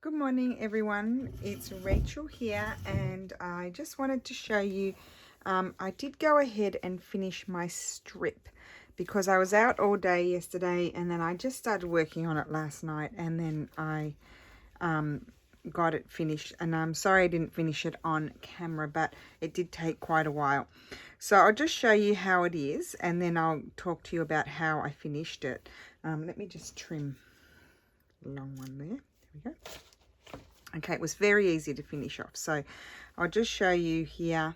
Good morning everyone, it's Rachel here, and I just wanted to show you I did go ahead and finish my strip because I was out all day yesterday, and then I just started working on it last night, and then I got it finished. And I'm sorry I didn't finish it on camera, but it did take quite a while. So I'll just show you how it is, and then I'll talk to you about how I finished it. Let me just trim the long one there. There we go. Okay, it was very easy to finish off. So I'll just show you here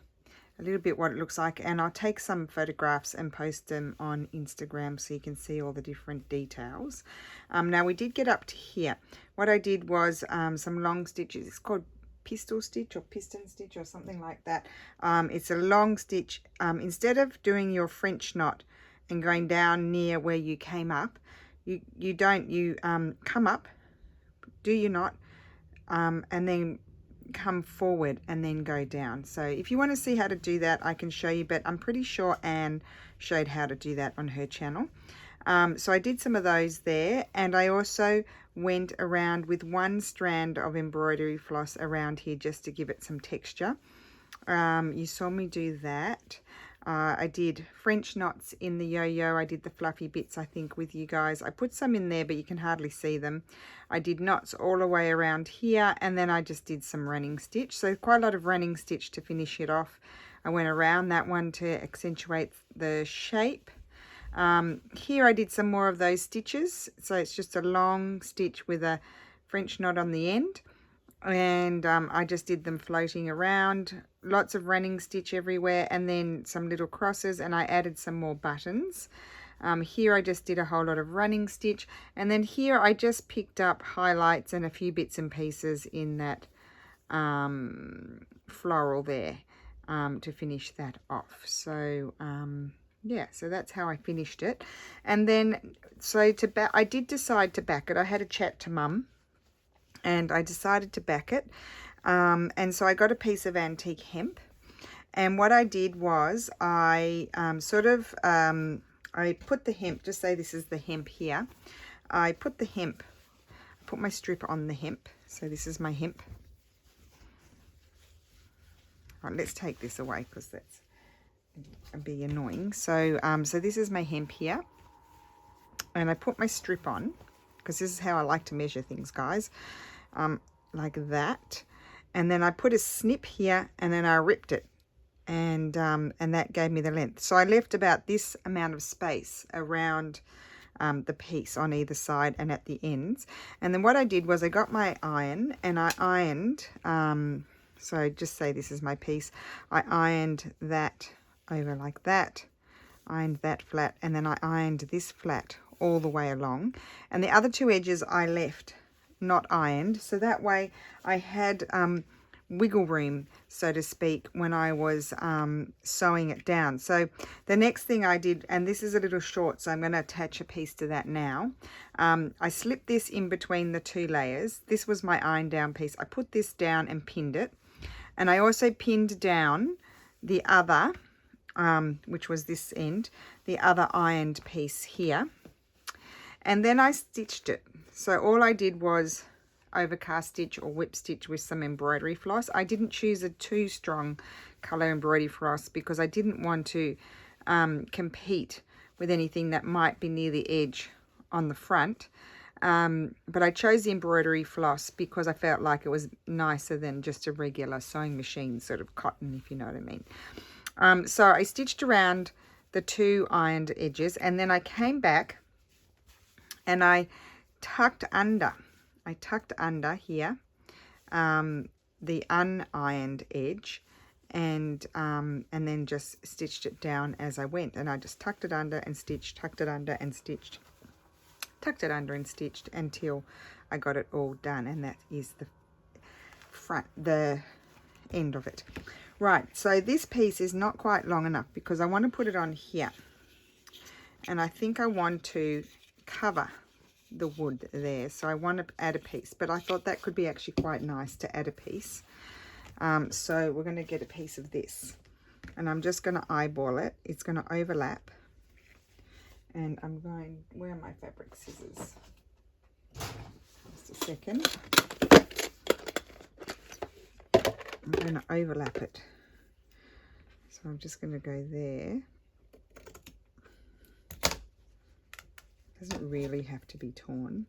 a little bit what it looks like, and I'll take some photographs and post them on Instagram so you can see all the different details. Now we did get up to here. What I did was some long stitches. It's called pistol stitch or piston stitch or something like that. It's a long stitch. Instead of doing your French knot and going down near where you came up, you come up, do your knot, and then come forward and then go down. So if you want to see how to do that, I can show you, but I'm pretty sure Anne showed how to do that on her channel. So I did some of those there, and I also went around with one strand of embroidery floss around here just to give it some texture. You saw me do that. I did French knots in the yo-yo. I did the fluffy bits, I think, with you guys. I put some in there, but you can hardly see them. I did knots all the way around here, and then I just did some running stitch. So quite a lot of running stitch to finish it off. I went around that one to accentuate the shape. Here I did some more of those stitches. So it's just a long stitch with a French knot on the end. And I just did them floating around, lots of running stitch everywhere, and then some little crosses, and I added some more buttons. Here I just did a whole lot of running stitch, and then here I just picked up highlights and a few bits and pieces in that floral there to finish that off. So yeah, so that's how I finished it. And then so I did decide to back it. I had a chat to Mum, and I decided to back it. And so I got a piece of antique hemp. And what I did was I I put the hemp, just say this is the hemp here. I put my strip on the hemp. So this is my hemp. Right, let's take this away because that's be annoying. So, so this is my hemp here. And I put my strip on, because this is how I like to measure things, guys. Like that, and then I put a snip here, and then I ripped it, and that gave me the length. So I left about this amount of space around the piece on either side and at the ends. And then what I did was I got my iron, and I ironed, so just say this is my piece, I ironed that over like that, ironed that flat, and then I ironed this flat all the way along, and the other two edges I left not ironed, so that way I had wiggle room, so to speak, when I was sewing it down. So the next thing I did, and this is a little short, so I'm going to attach a piece to that now. I slipped this in between the two layers. This was my iron down piece. I put this down and pinned it, and I also pinned down the other, which was this end, the other ironed piece here, and then I stitched it. So all I did was overcast stitch or whip stitch with some embroidery floss. I didn't choose a too strong color embroidery floss because I didn't want to compete with anything that might be near the edge on the front. But I chose the embroidery floss because I felt like it was nicer than just a regular sewing machine sort of cotton, if you know what I mean. So I stitched around the two ironed edges, and then I came back and I tucked under here the unironed edge, and then just stitched it down as I went, and I just tucked it under and stitched, tucked it under and stitched, tucked it under and stitched until I got it all done. And that is the end of it. Right, so this piece is not quite long enough because I want to put it on here, and I think I want to cover the wood there, so I want to add a piece, but I thought that could be actually quite nice to add a piece. So we're going to get a piece of this, and I'm just going to eyeball it. It's going to overlap, and I'm going, where are my fabric scissors? Just a second. I'm going to overlap it. So I'm just going to go there. Doesn't really have to be torn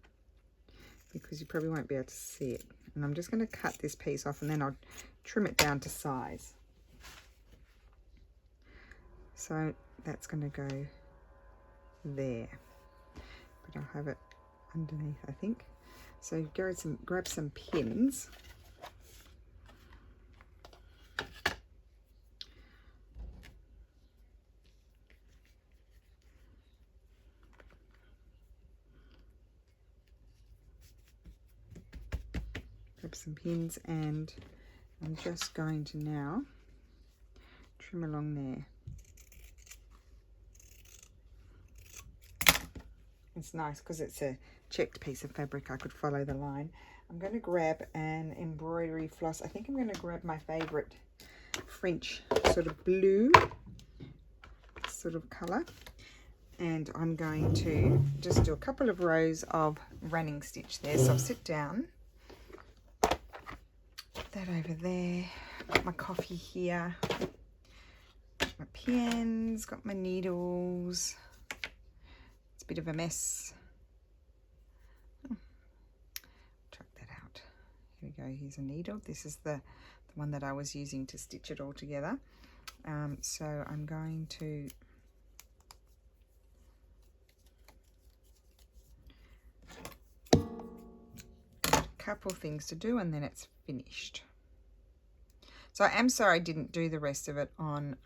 because you probably won't be able to see it. And I'm just going to cut this piece off and then I'll trim it down to size. So that's going to go there, but I'll have it underneath, I think. So grab some pins. Grab some pins, and I'm just going to now trim along there. It's nice because it's a checked piece of fabric. I could follow the line. I'm going to grab an embroidery floss. I think I'm going to grab my favorite French sort of blue sort of color, and I'm going to just do a couple of rows of running stitch there. So I'll sit down, put that over there, got my coffee here, got my pins, got my needles. It's a bit of a mess. Chuck that out. Here we go. Here's a needle. This is the one that I was using to stitch it all together. So I'm going to couple things to do and then it's finished. So I am sorry I didn't do the rest of it on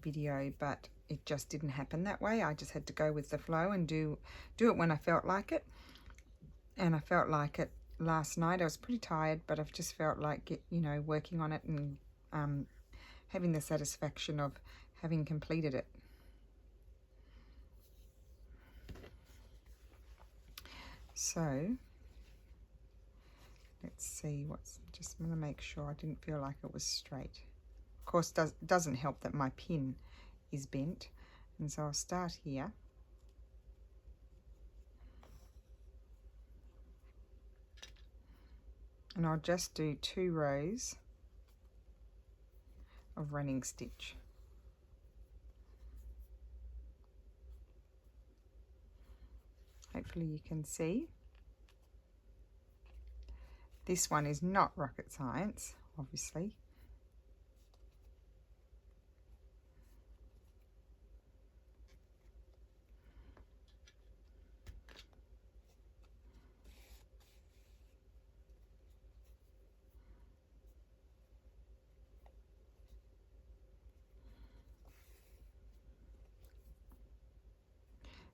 video, but it just didn't happen that way. I just had to go with the flow and do it when I felt like it. And I felt like it last night. I was pretty tired, but I've just felt like working on it and having the satisfaction of having completed it. So let's see, just want to make sure I didn't feel like it was straight. Of course, doesn't help that my pin is bent. And so I'll start here. And I'll just do 2 rows of running stitch. Hopefully you can see. This one is not rocket science, obviously.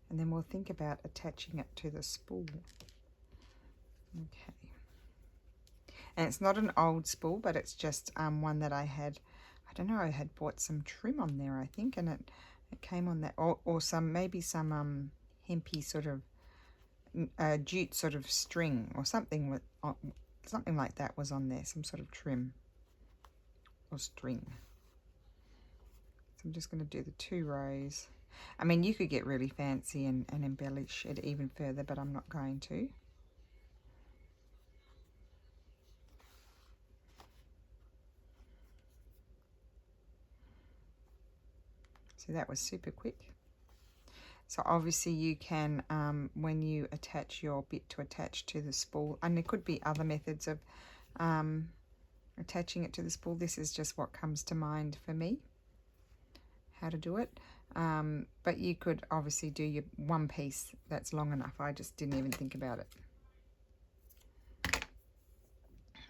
And then we'll think about attaching it to the spool. Okay. And it's not an old spool, but it's just one that I had, I don't know, I had bought some trim on there, I think, and it came on that, or maybe some hempy sort of jute sort of string or something with something like that was on there, some sort of trim or string. So I'm just going to do the 2 rows. I mean, you could get really fancy and embellish it even further, but I'm not going to. So that was super quick. So obviously you can, when you attach your bit to attach to the spool, and there could be other methods of attaching it to the spool. This is just what comes to mind for me, how to do it. But you could obviously do your one piece that's long enough. I just didn't even think about it,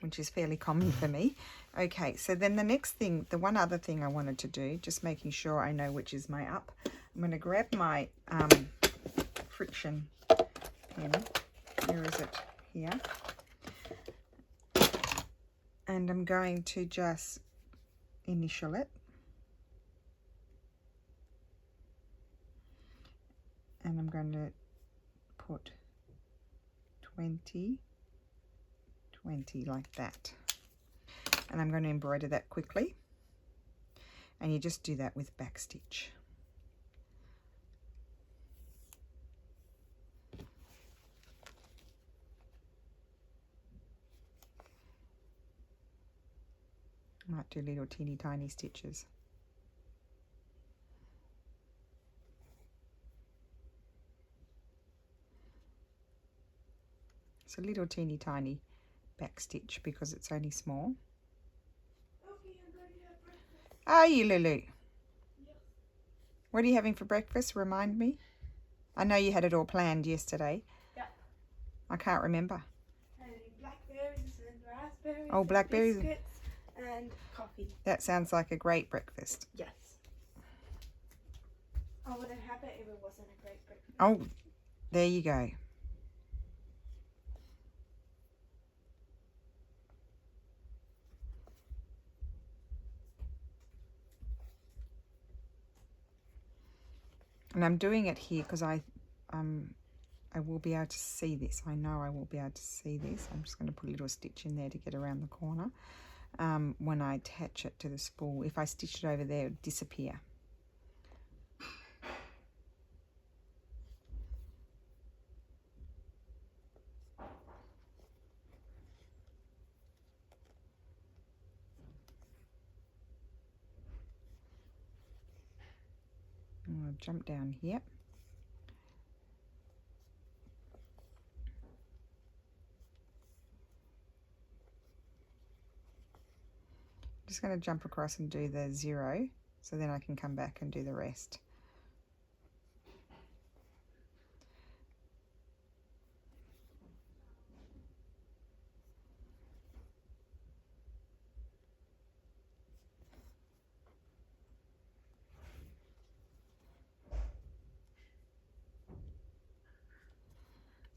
which is fairly common for me. Okay, so then the next thing, the one other thing I wanted to do, just making sure I know which is my up, I'm going to grab my friction pin. Where is it? Here. And I'm going to just initial it. And I'm going to put 20, 20 like that. And I'm going to embroider that quickly. And you just do that with back stitch. Might do little teeny tiny stitches. It's a little teeny tiny back stitch because it's only small. Are you, Lulu? Yes. What are you having for breakfast? Remind me. I know you had it all planned yesterday. Yeah. I can't remember. Blackberries and raspberries. Oh, blackberries. And biscuits and coffee. That sounds like a great breakfast. Yes. I wouldn't have it if it wasn't a great breakfast. Oh, there you go. And I'm doing it here because I will be able to see this. I know I will be able to see this. I'm just going to put a little stitch in there to get around the corner when I attach it to the spool. If I stitch it over there, it would disappear. I'll jump down here. Just going to jump across and do the 0 so then I can come back and do the rest.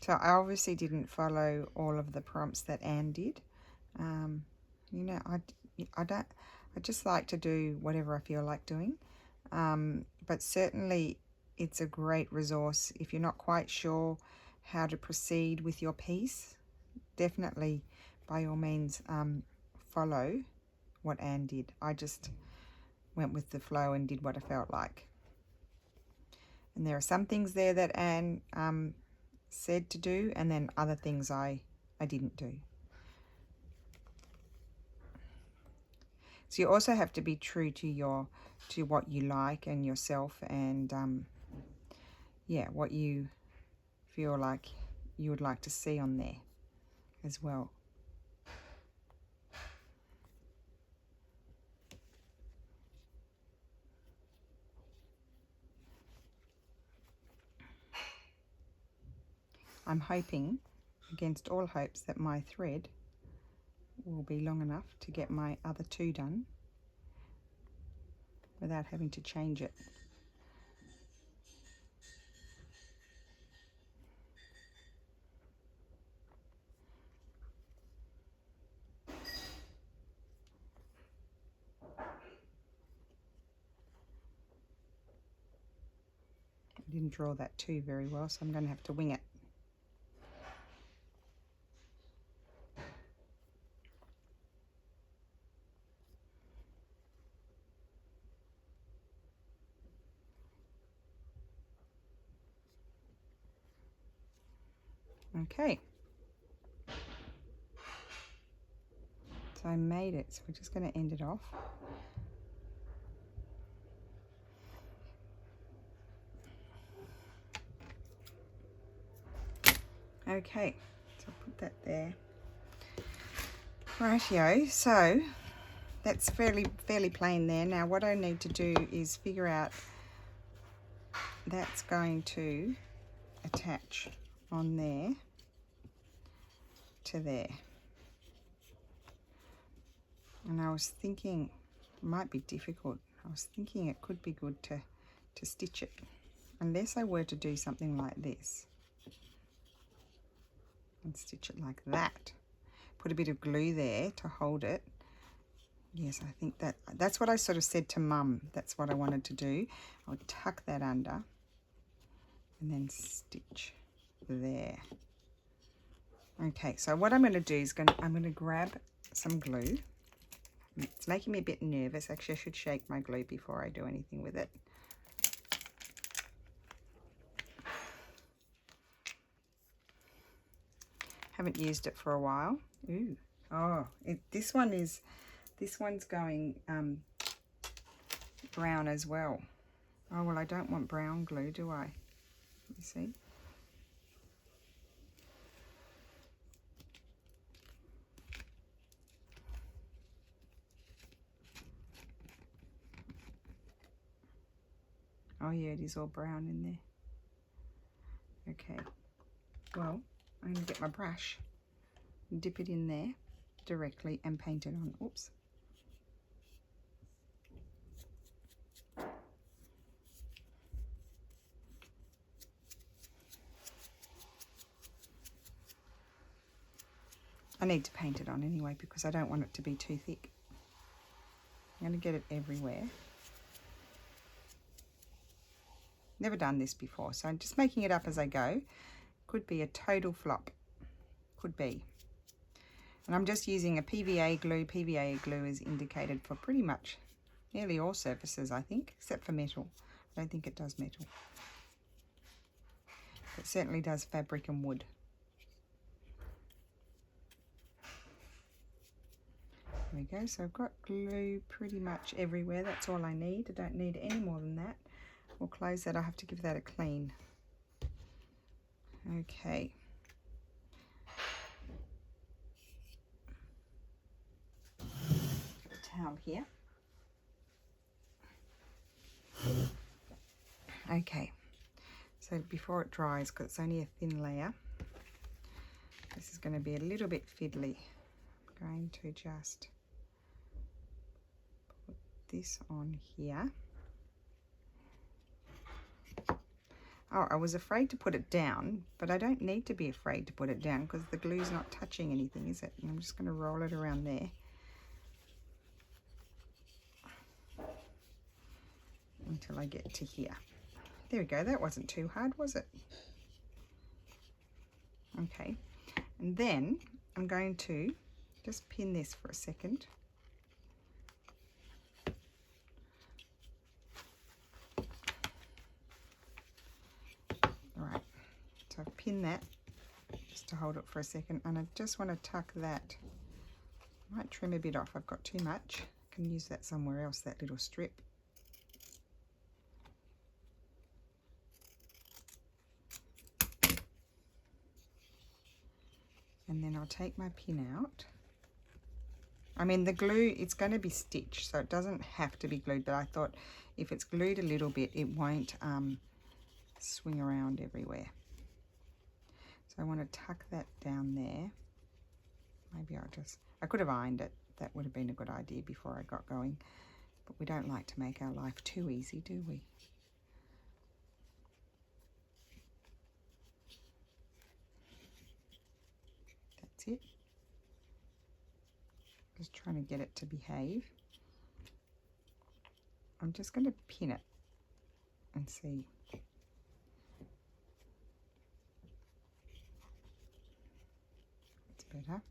So I obviously didn't follow all of the prompts that Anne did. You know, I just like to do whatever I feel like doing. But certainly it's a great resource if you're not quite sure how to proceed with your piece. Definitely, by all means, follow what Anne did. I just went with the flow and did what I felt like. And there are some things there that Anne said to do, and then other things I didn't do. So you also have to be true to what you like and yourself, and yeah, what you feel like you would like to see on there as well. I'm hoping, against all hopes, that my thread will be long enough to get my other 2 done without having to change it. I didn't draw that 2 very well, so I'm going to have to wing it. Okay, so I made it, so we're just going to end it off. Okay, so I'll put that there. Rightio, so that's fairly plain there. Now what I need to do is figure out that's going to attach on there to there. And I was thinking it might be difficult. I was thinking it could be good to stitch it, unless I were to do something like this and stitch it like that. Put a bit of glue there to hold it. Yes, I think that's what I sort of said to Mum. That's what I wanted to do. I'll tuck that under and then stitch there. Okay, so what I'm going to do is I'm going to grab some glue. It's making me a bit nervous. Actually, I should shake my glue before I do anything with it. Haven't used it for a while. Ooh, oh, this This one's going brown as well. Oh, well, I don't want brown glue, do I? You see? Oh yeah, it is all brown in there. Okay, well, I'm going to get my brush, dip it in there directly and paint it on. Oops. I need to paint it on anyway because I don't want it to be too thick. I'm going to get it everywhere. Never done this before, so I'm just making it up as I go. Could be a total flop. Could be. And I'm just using a PVA glue. PVA glue is indicated for pretty much nearly all surfaces, I think, except for metal. I don't think it does metal. It certainly does fabric and wood. There we go. So I've got glue pretty much everywhere. That's all I need. I don't need any more than that. We'll close that. I have to give that a clean. Okay. Towel here. Okay. So before it dries, because it's only a thin layer, this is going to be a little bit fiddly. I'm going to just put this on here. Oh, I was afraid to put it down, but I don't need to be afraid to put it down because the glue's not touching anything, is it? And I'm just going to roll it around there. Until I get to here. There we go. That wasn't too hard, was it? Okay. And then I'm going to just pin this for a second. Alright, so I've pinned that just to hold it for a second, and I just want to tuck that. I might trim a bit off, I've got too much. I can use that somewhere else, that little strip. And then I'll take my pin out. I mean, the glue, it's going to be stitched, so it doesn't have to be glued, but I thought if it's glued a little bit, it won't swing around everywhere. So I want to tuck that down there. Maybe I could have ironed it. That would have been a good idea before I got going. But we don't like to make our life too easy, do we? That's it. Just trying to get it to behave. I'm just going to pin it and see. It's better.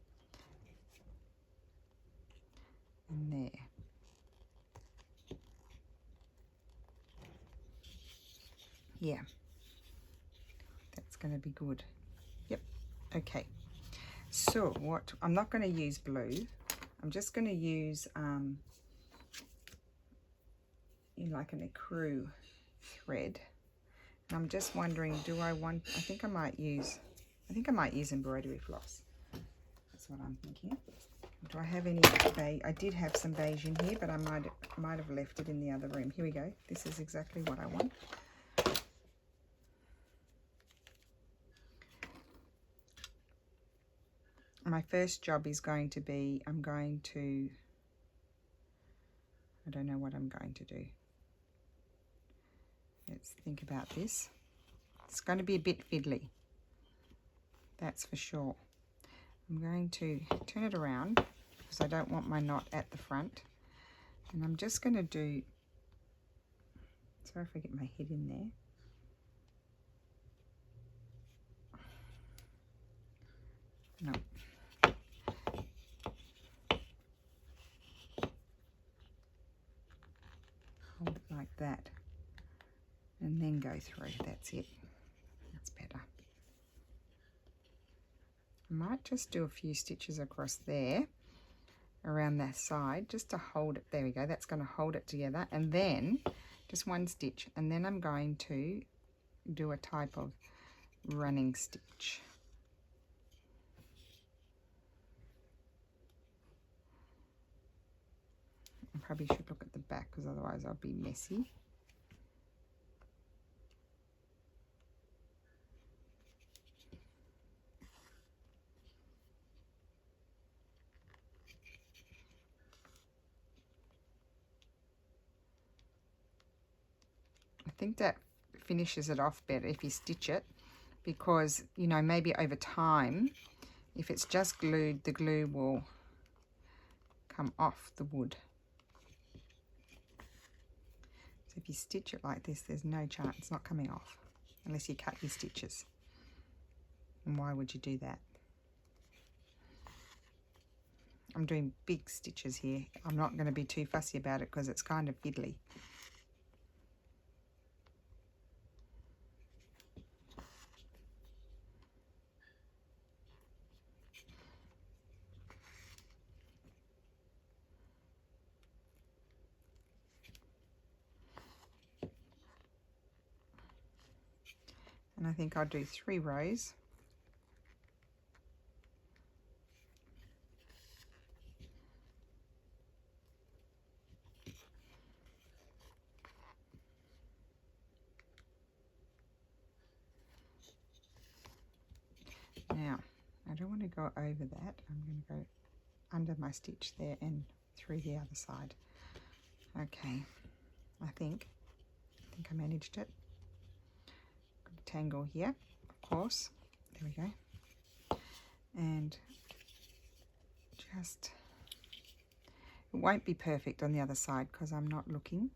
And there. Yeah. That's going to be good. Yep. Okay. So what, I'm not going to use blue. I'm just going to use like an ecru thread. And I'm just wondering, I think I might use embroidery floss. That's what I'm thinking. Do I have any beige? I did have some beige in here, but I might have left it in the other room. Here we go. This is exactly what I want. My first job is going to be, I don't know what I'm going to do. Let's think about this. It's going to be a bit fiddly. That's for sure. I'm going to turn it around because I don't want my knot at the front. And I'm just going to do, sorry if I get my head in there. No. Hold it like that. And then go through. That's it. That's better. I might just do a few stitches across there around that side just to hold it. There we go, that's going to hold it together. And then just one stitch, and then I'm going to do a type of running stitch. I probably should look at the back because otherwise I'll be messy. I think that finishes it off better if you stitch it, because, you know, maybe over time, if it's just glued, the glue will come off the wood. So if you stitch it like this, there's no chance it's not coming off unless you cut your stitches. And why would you do that? I'm doing big stitches here. I'm not going to be too fussy about it because it's kind of fiddly. And I think I'll do 3 rows. Now, I don't want to go over that. I'm going to go under my stitch there and through the other side. Okay, I think I managed it. Got a tangle here, of course. There we go. And just, it won't be perfect on the other side because I'm not looking.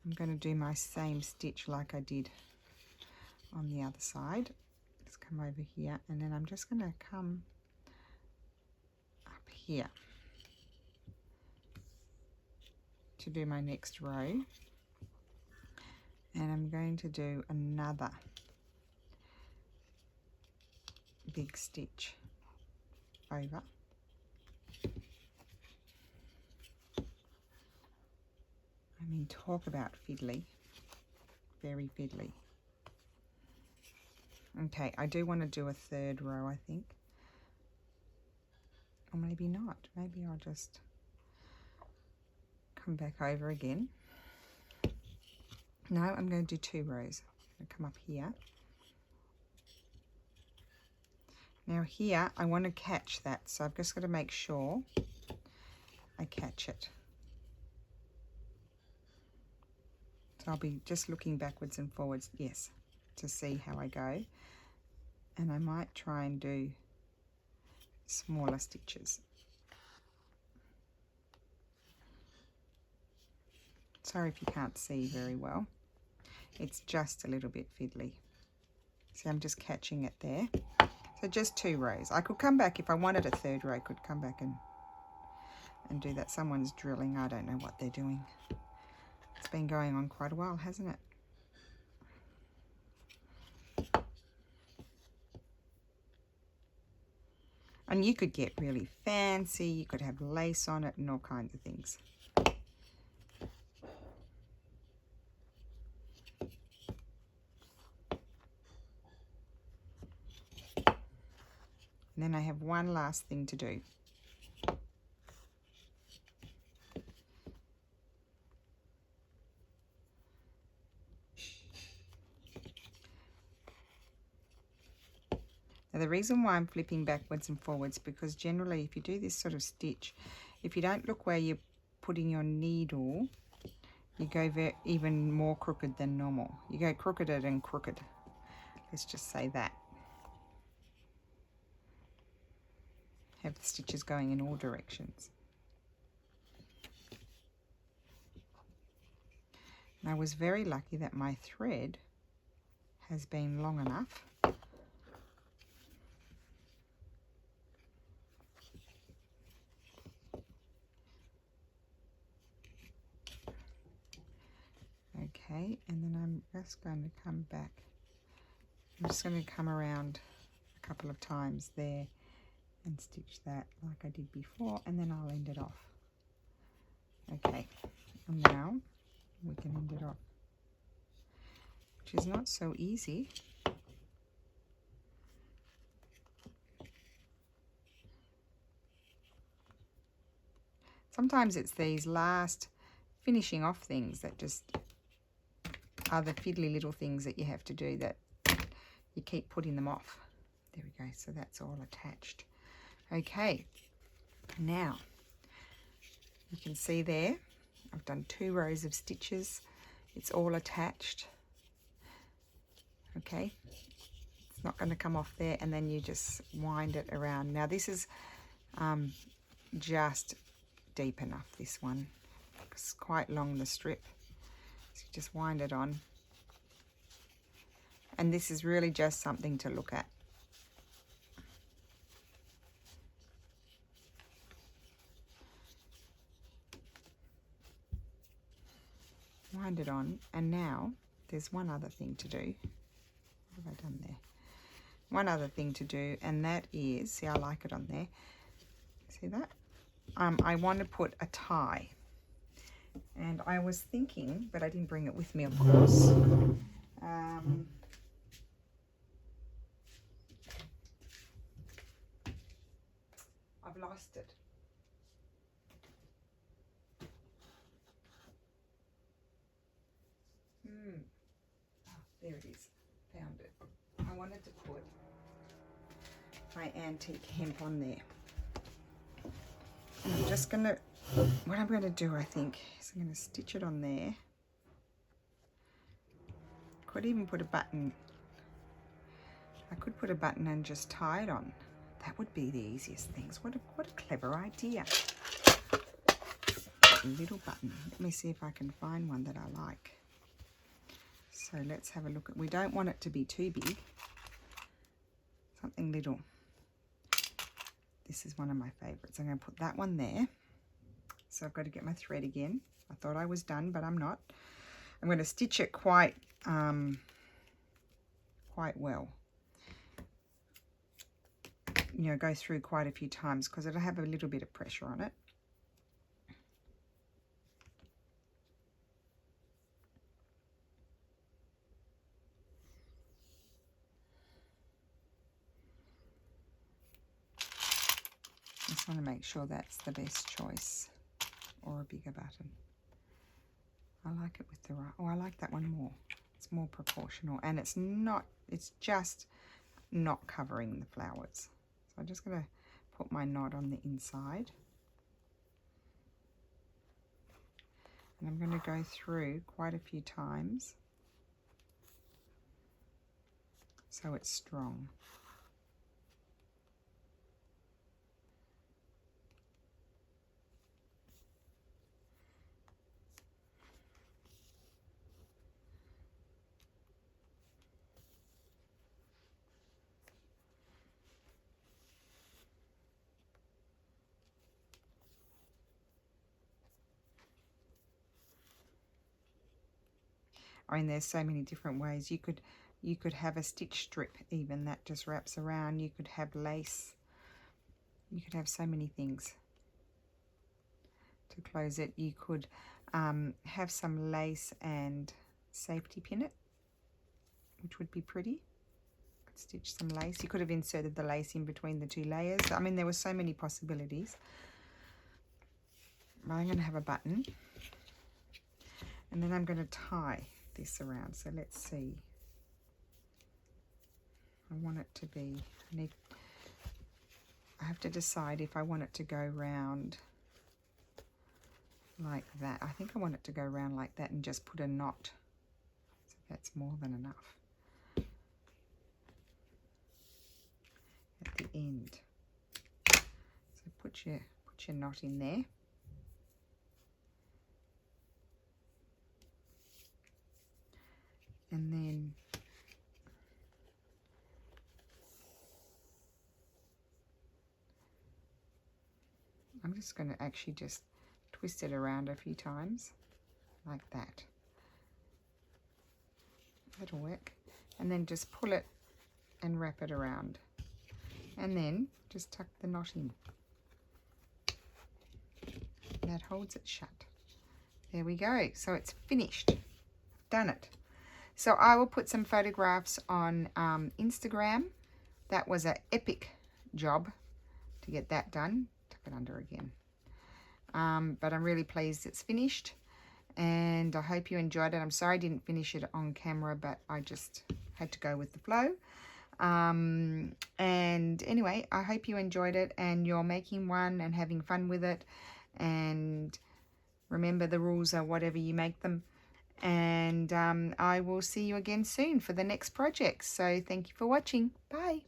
I'm going to do my same stitch like I did on the other side. Just come over here, and then I'm just going to come up here to do my next row, and I'm going to do another big stitch over. I mean, talk about fiddly, very fiddly. Okay, I do want to do a 3rd row, I think, or maybe not. Maybe I'll just come back over again. No, I'm going to do 2 rows. I'm going to come up here. Now here, I want to catch that, so I've just got to make sure I catch it. So I'll be just looking backwards and forwards, yes, to see how I go. And I might try and do smaller stitches. Sorry if you can't see very well. It's just a little bit fiddly. See, I'm just catching it there. So just 2 rows. I could come back if I wanted a 3rd row. I could come back and do that. Someone's drilling. I don't know what they're doing. It's been going on quite a while, hasn't it? And you could get really fancy. You could have lace on it and all kinds of things. And then I have one last thing to do. Now the reason why I'm flipping backwards and forwards, because generally if you do this sort of stitch, if you don't look where you're putting your needle, you go even more crooked than normal. You go crookeder and crooked. Let's just say that. Have the stitches going in all directions. And I was very lucky that my thread has been long enough okay, and then I'm just going to come back. I'm just going to come around a couple of times there and stitch that like I did before, and then I'll end it off. Okay, and now we can end it off, which is not so easy. Sometimes it's these last finishing off things that just are the fiddly little things that you have to do, that you keep putting them off. There we go, so that's all attached. Okay, now you can see there I've done 2 rows of stitches. It's all attached. Okay, it's not going to come off there, and then you just wind it around. Now this is just deep enough, this one. It's quite long, the strip, so you just wind it on, and this is really just something to look at. Wind it on, and now there's one other thing to do. What have I done there? One other thing to do, and that is, see, I like it on there. See that? I want to put a tie, and I was thinking, but I didn't bring it with me, of course. I've lost it. Oh, there it is. Found it. I wanted to put my antique hemp on there. And I'm just going to, what I'm going to do, I think, is I'm going to stitch it on there. Could even put a button. I could put a button and just tie it on. That would be the easiest things. What a clever idea. A little button. Let me see if I can find one that I like. So let's have a look at, we don't want it to be too big. Something little. This is one of my favorites. I'm going to put that one there. So I've got to get my thread again. I thought I was done, but I'm not. I'm going to stitch it quite well. You know, go through quite a few times because it'll have a little bit of pressure on it. Just want to make sure that's the best choice, or a bigger button. I like it with the right. Oh, I like that one more. It's more proportional, and it's not. It's just not covering the flowers. So I'm just going to put my knot on the inside, and I'm going to go through quite a few times so it's strong. I mean, there's so many different ways. You could have a stitch strip even that just wraps around. You could have lace. You could have so many things to close it. You could have some lace and safety pin it, which would be pretty. Could stitch some lace. You could have inserted the lace in between the 2 layers. I mean, there were so many possibilities. I'm going to have a button, and then I'm going to tie this around. So let's see. I want it to be, I have to decide if I want it to go round like that. I think I want it to go round like that and just put a knot. So that's more than enough. At the end. So put your knot in there. And then I'm just going to actually just twist it around a few times like that. That'll work. And then just pull it and wrap it around. and then just tuck the knot in. That holds it shut. There we go. So it's finished. Done it. So I will put some photographs on Instagram. That was an epic job to get that done. Tuck it under again. But I'm really pleased it's finished, and I hope you enjoyed it. I'm sorry I didn't finish it on camera, but I just had to go with the flow. And anyway, I hope you enjoyed it and you're making one and having fun with it. And remember, the rules are whatever you make them. And I will see you again soon for the next project. So thank you for watching. Bye.